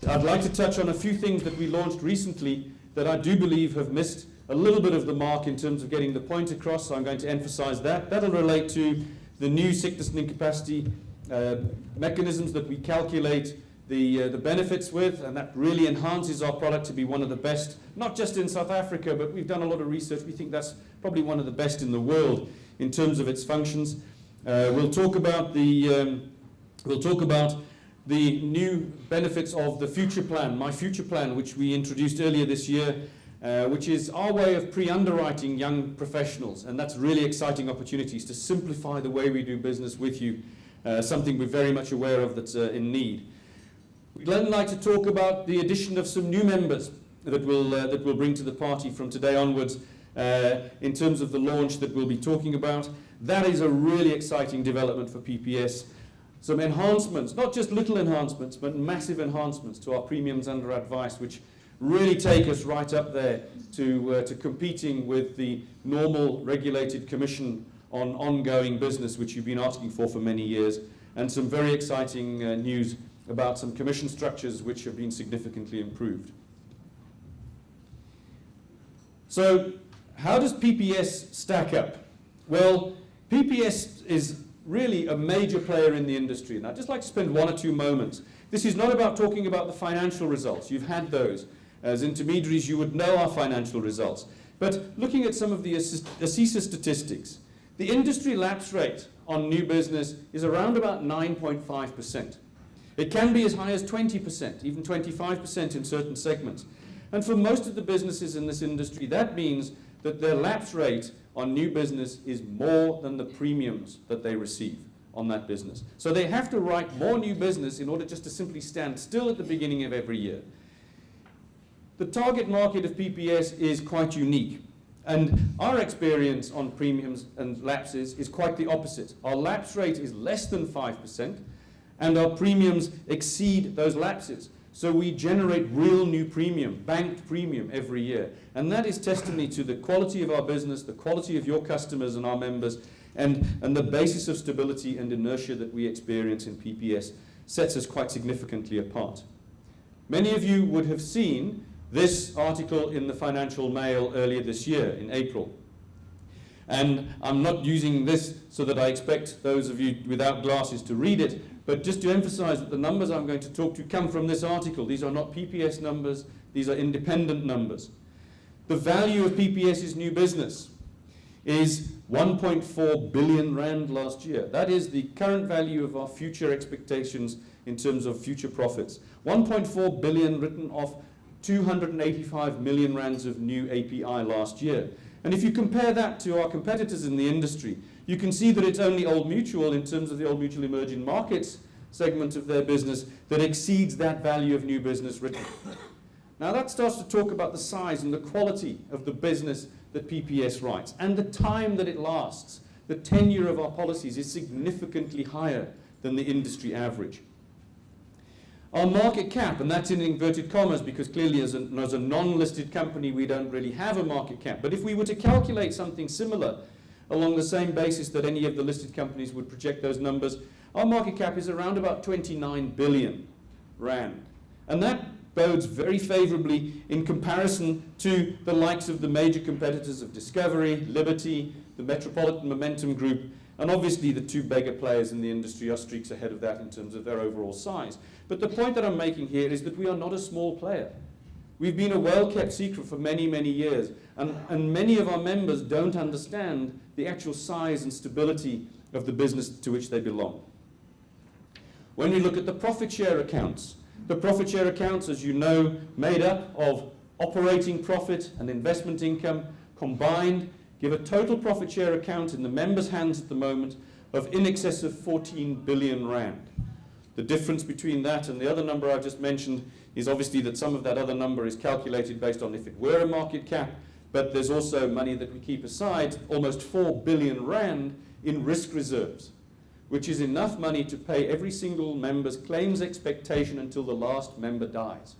I'd like to touch on a few things that we launched recently that I do believe have missed a little bit of the mark in terms of getting the point across, so I'm going to emphasize that. That'll relate to the new sickness and incapacity mechanisms that we calculate the benefits with, and that really enhances our product to be one of the best, not just in South Africa, but we've done a lot of research. We think that's probably one of the best in the world in terms of its functions. We'll talk about the new benefits of the future plan, My Future Plan, which we introduced earlier this year, which is our way of pre-underwriting young professionals, and that's really exciting opportunities to simplify the way we do business with you, something we're very much aware of that's in need. We'd then like to talk about the addition of some new members that we'll bring to the party from today onwards in terms of the launch that we'll be talking about. That is a really exciting development for PPS. Some enhancements, not just little enhancements, but massive enhancements to our premiums under advice, which really take us right up there to competing with the normal regulated commission on ongoing business, which you've been asking for many years, and some very exciting news about some commission structures which have been significantly improved. So, how does PPS stack up? Well, PPS is really a major player in the industry, and I'd just like to spend 1 or 2 moments. This is not about talking about the financial results. You've had those. As intermediaries, you would know our financial results. But looking at some of the ASISA statistics, the industry lapse rate on new business is around about 9.5%. It can be as high as 20%, even 25% in certain segments. And for most of the businesses in this industry, that means that their lapse rate on new business is more than the premiums that they receive on that business. So they have to write more new business in order just to simply stand still at the beginning of every year. The target market of PPS is quite unique, and our experience on premiums and lapses is quite the opposite. Our lapse rate is less than 5%, and our premiums exceed those lapses. So we generate real new premium, banked premium every year. And that is testimony to the quality of our business, the quality of your customers and our members, and the basis of stability and inertia that we experience in PPS sets us quite significantly apart. Many of you would have seen this article in the Financial Mail earlier this year, in April. And I'm not using this so that I expect those of you without glasses to read it, but just to emphasize that the numbers I'm going to talk to come from this article. These are not PPS numbers, these are independent numbers. The value of PPS's new business is 1.4 billion rand last year. That is the current value of our future expectations in terms of future profits. 1.4 billion written off 285 million rands of new API last year. And if you compare that to our competitors in the industry, you can see that it's only Old Mutual, in terms of the Old Mutual Emerging Markets segment of their business, that exceeds that value of new business written. Now that starts to talk about the size and the quality of the business that PPS writes, and the time that it lasts. The tenure of our policies is significantly higher than the industry average. Our market cap, and that's in inverted commas because clearly as a non-listed company we don't really have a market cap, but if we were to calculate something similar along the same basis that any of the listed companies would project those numbers, our market cap is around about 29 billion rand. And that bodes very favorably in comparison to the likes of the major competitors of Discovery, Liberty, the Metropolitan Momentum Group, and obviously the 2 bigger players in the industry are streaks ahead of that in terms of their overall size. But the point that I'm making here is that we are not a small player. We've been a well-kept secret for many, many years, and many of our members don't understand the actual size and stability of the business to which they belong. When we look at the profit share accounts, the profit share accounts, as you know, made up of operating profit and investment income combined, give a total profit share account in the members' hands at the moment of in excess of 14 billion rand. The difference between that and the other number I've just mentioned is obviously that some of that other number is calculated based on if it were a market cap, but there's also money that we keep aside, almost 4 billion rand in risk reserves, which is enough money to pay every single member's claims expectation until the last member dies.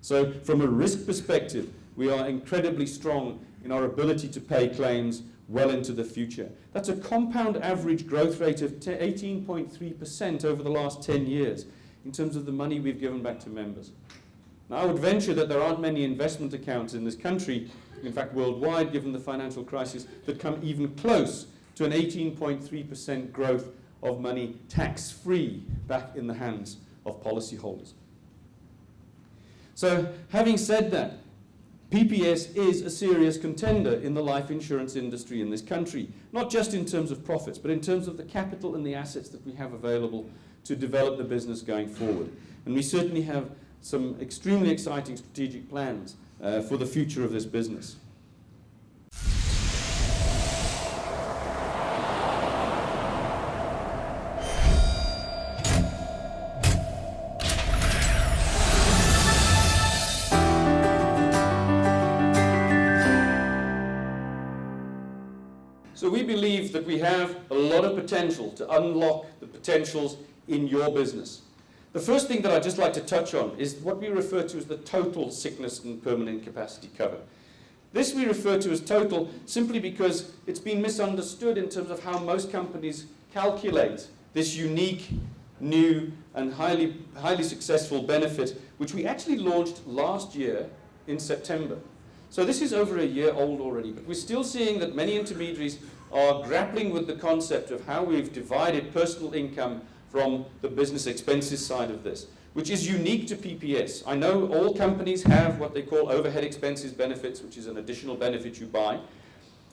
So from a risk perspective, we are incredibly strong in our ability to pay claims well into the future. That's a compound average growth rate of 18.3% over the last 10 years. in terms of the money we've given back to members. Now, I would venture that there aren't many investment accounts in this country, in fact worldwide, given the financial crisis, that come even close to an 18.3% growth of money tax-free back in the hands of policyholders. So, having said that, PPS is a serious contender in the life insurance industry in this country, not just in terms of profits, but in terms of the capital and the assets that we have available to develop the business going forward. And we certainly have some extremely exciting strategic plans for the future of this business. So we believe that we have a lot of potential to unlock the potentials in your business. The first thing that I'd just like to touch on is what we refer to as the total sickness and permanent incapacity cover. This we refer to as total simply because it's been misunderstood in terms of how most companies calculate this unique, new, and highly successful benefit, which we actually launched last year in September. So this is over a year old already, but we're still seeing that many intermediaries are grappling with the concept of how we've divided personal income from the business expenses side of this, which is unique to PPS. I know all companies have what they call overhead expenses benefits, which is an additional benefit you buy.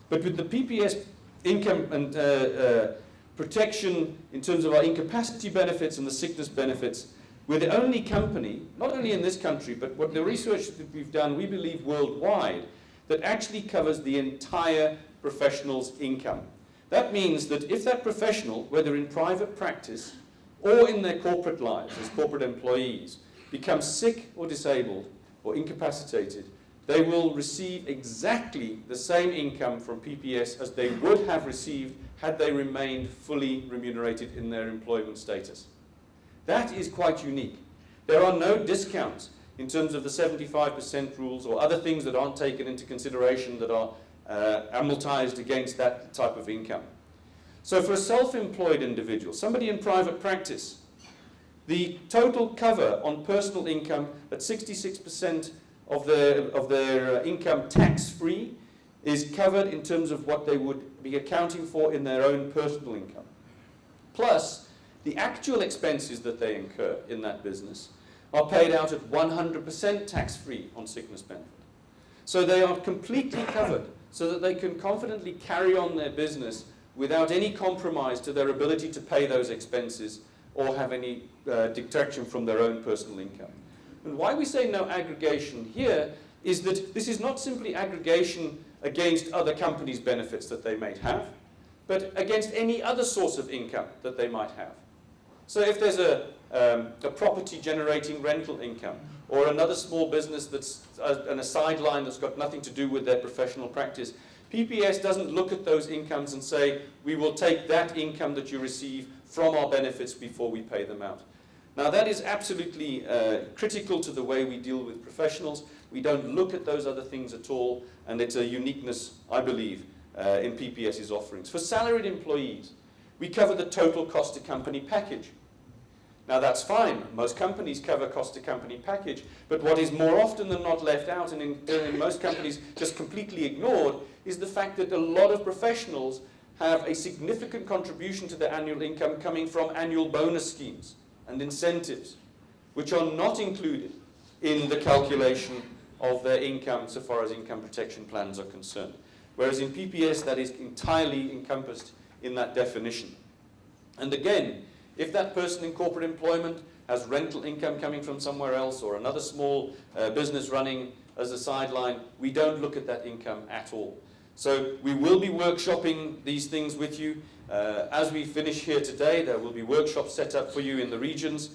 But with the PPS income and protection in terms of our incapacity benefits and the sickness benefits, we're the only company, not only in this country, but what the research that we've done, we believe worldwide, that actually covers the entire professional's income. That means that if that professional, whether in private practice or in their corporate lives as corporate employees, becomes sick or disabled or incapacitated, they will receive exactly the same income from PPS as they would have received had they remained fully remunerated in their employment status. That is quite unique. There are no discounts in terms of the 75% rules or other things that aren't taken into consideration that are amortized against that type of income. So for a self-employed individual, somebody in private practice, the total cover on personal income at 66% of their income tax-free is covered in terms of what they would be accounting for in their own personal income. Plus, the actual expenses that they incur in that business are paid out at 100% tax-free on sickness benefit. So they are completely covered so that they can confidently carry on their business without any compromise to their ability to pay those expenses or have any detraction from their own personal income. And why we say no aggregation here is that this is not simply aggregation against other companies' benefits that they may have, but against any other source of income that they might have. So if there's a property generating rental income or another small business that's on a sideline that's got nothing to do with their professional practice, PPS doesn't look at those incomes and say, we will take that income that you receive from our benefits before we pay them out. Now that is absolutely critical to the way we deal with professionals. We don't look at those other things at all, and it's a uniqueness, I believe, in PPS's offerings. For salaried employees, we cover the total cost to company package. Now that's fine, most companies cover cost to company package, but what is more often than not left out, and in most companies just completely ignored, is the fact that a lot of professionals have a significant contribution to their annual income coming from annual bonus schemes and incentives, which are not included in the calculation of their income so far as income protection plans are concerned. Whereas in PPS, that is entirely encompassed in that definition. And again, if that person in corporate employment has rental income coming from somewhere else or another small business running as a sideline, we don't look at that income at all. So we will be workshopping these things with you. As we finish here today, there will be workshops set up for you in the regions.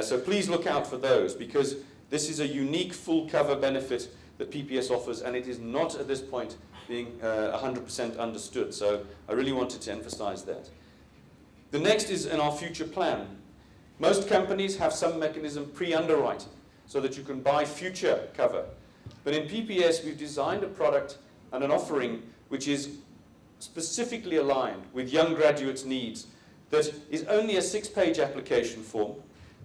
So please look out for those, because this is a unique full cover benefit that PPS offers, and it is not at this point being 100% understood. So I really wanted to emphasize that. The next is in our future plan. Most companies have some mechanism pre-underwriting so that you can buy future cover. But in PPS, we've designed a product and an offering which is specifically aligned with young graduates' needs, that is only a 6-page application form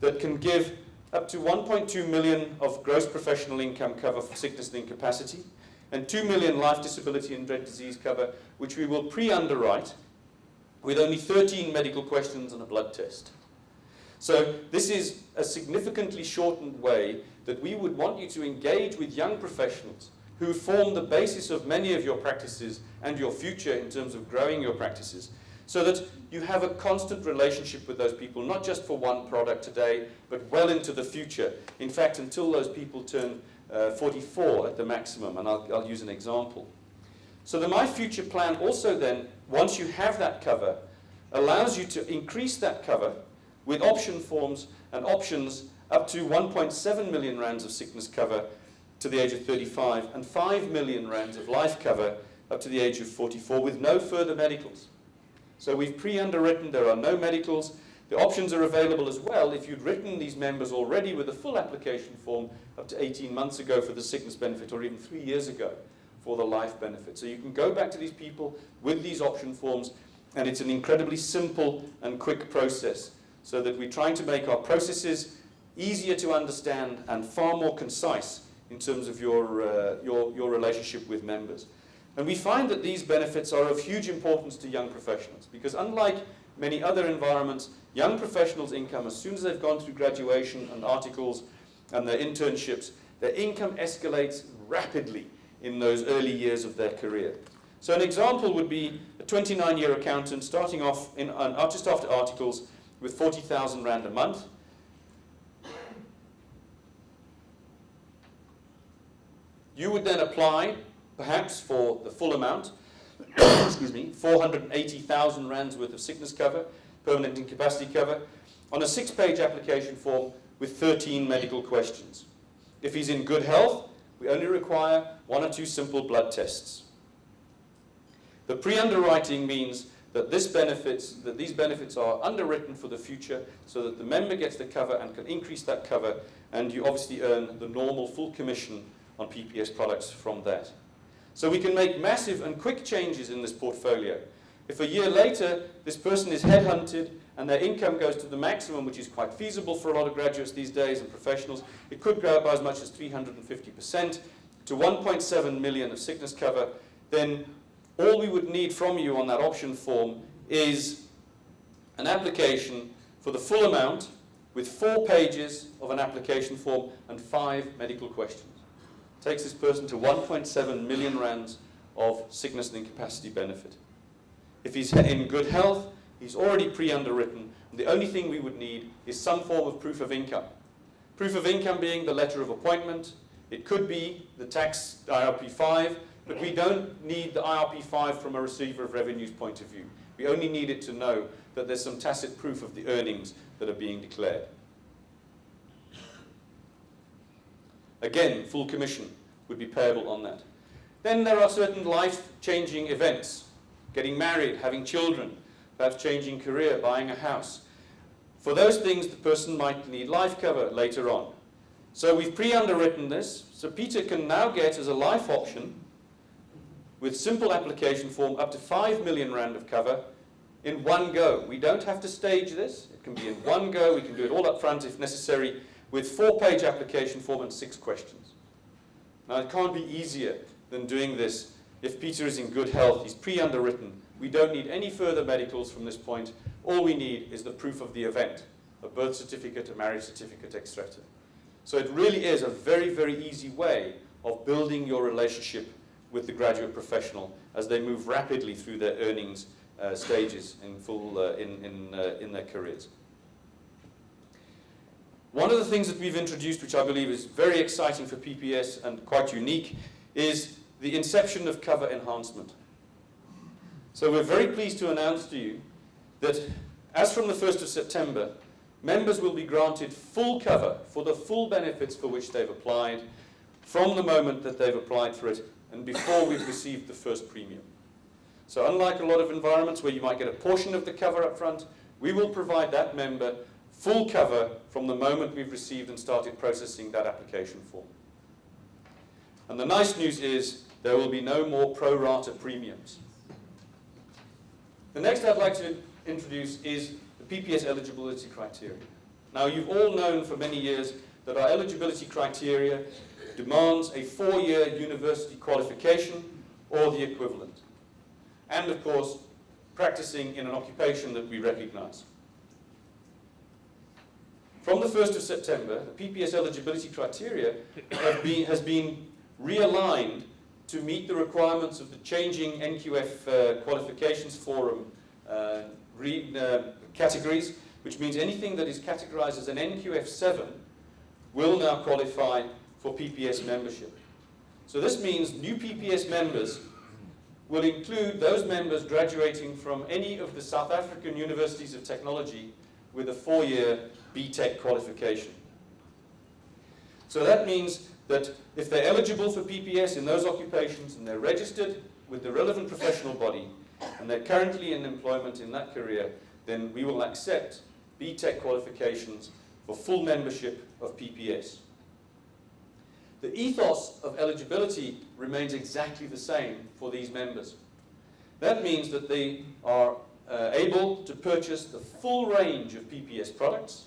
that can give up to 1.2 million of gross professional income cover for sickness and incapacity, and 2 million life disability and dread disease cover, which we will pre-underwrite with only 13 medical questions and a blood test. So this is a significantly shortened way that we would want you to engage with young professionals who form the basis of many of your practices and your future in terms of growing your practices, so that you have a constant relationship with those people, not just for one product today, but well into the future. In fact, until those people turn 44 at the maximum, and I'll use an example. So the My Future plan also then, once you have that cover, allows you to increase that cover with option forms and options up to 1.7 million rands of sickness cover to the age of 35 and 5 million rands of life cover up to the age of 44 with no further medicals. So we've pre-underwritten, there are no medicals. The options are available as well if you'd written these members already with a full application form up to 18 months ago for the sickness benefit, or even 3 years ago for the life benefit. So you can go back to these people with these option forms, and it's an incredibly simple and quick process, so that we're trying to make our processes easier to understand and far more concise in terms of your relationship with members. And we find that these benefits are of huge importance to young professionals, because unlike many other environments, young professionals' income, as soon as they've gone through graduation and articles and their internships, their income escalates rapidly in those early years of their career. So an example would be a 29-year accountant starting off just after articles with 40,000 rand a month. You would then apply, perhaps for the full amount, excuse me, 480,000 rands worth of sickness cover, permanent incapacity cover, on a 6-page application form with 13 medical questions. If he's in good health, we only require 1 or 2 simple blood tests. The pre-underwriting means that these benefits are underwritten for the future, so that the member gets the cover and can increase that cover, and you obviously earn the normal full commission on PPS products from that. So we can make massive and quick changes in this portfolio. If a year later this person is headhunted and their income goes to the maximum, which is quite feasible for a lot of graduates these days and professionals, it could go up by as much as 350% to 1.7 million of sickness cover, then all we would need from you on that option form is an application for the full amount with 4 pages of an application form and 5 medical questions. Takes this person to 1.7 million rands of sickness and incapacity benefit. If he's in good health, he's already pre-underwritten, and the only thing we would need is some form of proof of income. Proof of income being the letter of appointment. It could be the tax IRP5, but we don't need the IRP5 from a receiver of revenue's point of view. We only need it to know that there's some tacit proof of the earnings that are being declared. Again, full commission would be payable on that. Then there are certain life-changing events. Getting married, having children, perhaps changing career, buying a house. For those things, the person might need life cover later on. So we've pre-underwritten this, so Peter can now get as a life option, with simple application form, up to 5 million rand of cover in one go. We don't have to stage this. It can be in one go. We can do it all up front if necessary, with 4-page application form and 6 questions. Now, it can't be easier than doing this. If Peter is in good health, he's pre-underwritten. We don't need any further medicals from this point. All we need is the proof of the event, a birth certificate, a marriage certificate, etc. So it really is a very, very easy way of building your relationship with the graduate professional as they move rapidly through their earnings stages in their careers. One of the things that we've introduced, which I believe is very exciting for PPS and quite unique, is the inception of cover enhancement. So we're very pleased to announce to you that as from the 1st of September, members will be granted full cover for the full benefits for which they've applied from the moment that they've applied for it and before we've received the first premium. So unlike a lot of environments where you might get a portion of the cover up front, we will provide that member full cover from the moment we've received and started processing that application form. And the nice news is there will be no more pro rata premiums. The next I'd like to introduce is the PPS eligibility criteria. Now, you've all known for many years that our eligibility criteria demands a 4-year university qualification or the equivalent. And, of course, practicing in an occupation that we recognize. From the 1st of September, the PPS eligibility criteria has been realigned to meet the requirements of the changing NQF qualifications forum categories, which means anything that is categorized as an NQF 7 will now qualify for PPS membership. So this means new PPS members will include those members graduating from any of the South African universities of technology with a 4-year BTech qualification. So that means that if they're eligible for PPS in those occupations and they're registered with the relevant professional body and they're currently in employment in that career, then we will accept BTech qualifications for full membership of PPS. The ethos of eligibility remains exactly the same for these members. That means that they are able to purchase the full range of PPS products,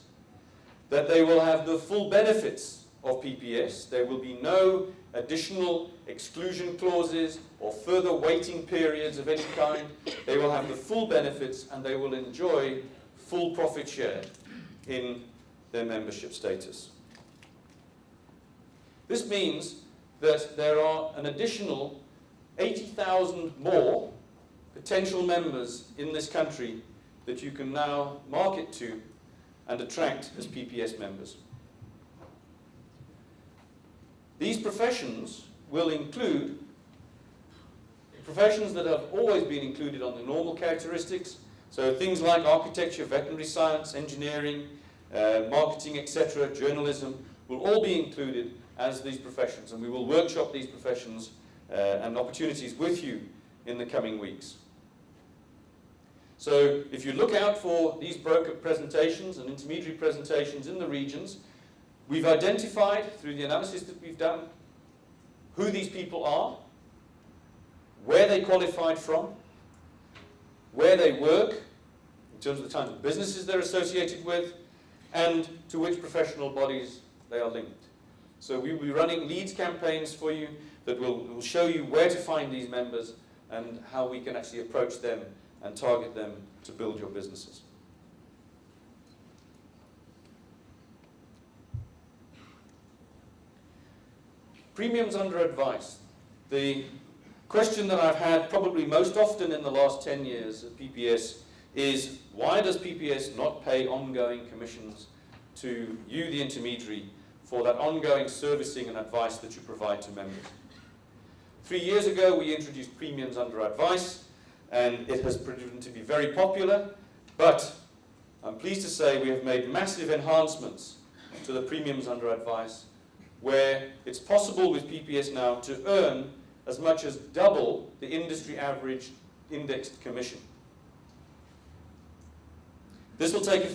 that they will have the full benefits of PPS. There will be no additional exclusion clauses or further waiting periods of any kind. They will have the full benefits and they will enjoy full profit share in their membership status. This means that there are an additional 80,000 more potential members in this country that you can now market to and attract as PPS members. These professions will include professions that have always been included on the normal characteristics, so things like architecture, veterinary science, engineering, marketing, etc., journalism, will all be included as these professions, and we will workshop these professions and opportunities with you in the coming weeks. So if you look out for these broker presentations and intermediary presentations in the regions, we've identified through the analysis that we've done who these people are, where they qualified from, where they work, in terms of the kinds of businesses they're associated with, and to which professional bodies they are linked. So we will be running leads campaigns for you that will show you where to find these members and how we can actually approach them and target them to build your businesses. Premiums under advice. The question that I've had probably most often in the last 10 years at PPS is, why does PPS not pay ongoing commissions to you, the intermediary, for that ongoing servicing and advice that you provide to members? 3 years ago, we introduced premiums under advice, and it has proven to be very popular, but I'm pleased to say we have made massive enhancements to the premiums under advice, where it's possible with PPS now to earn as much as double the industry average indexed commission. This will take effect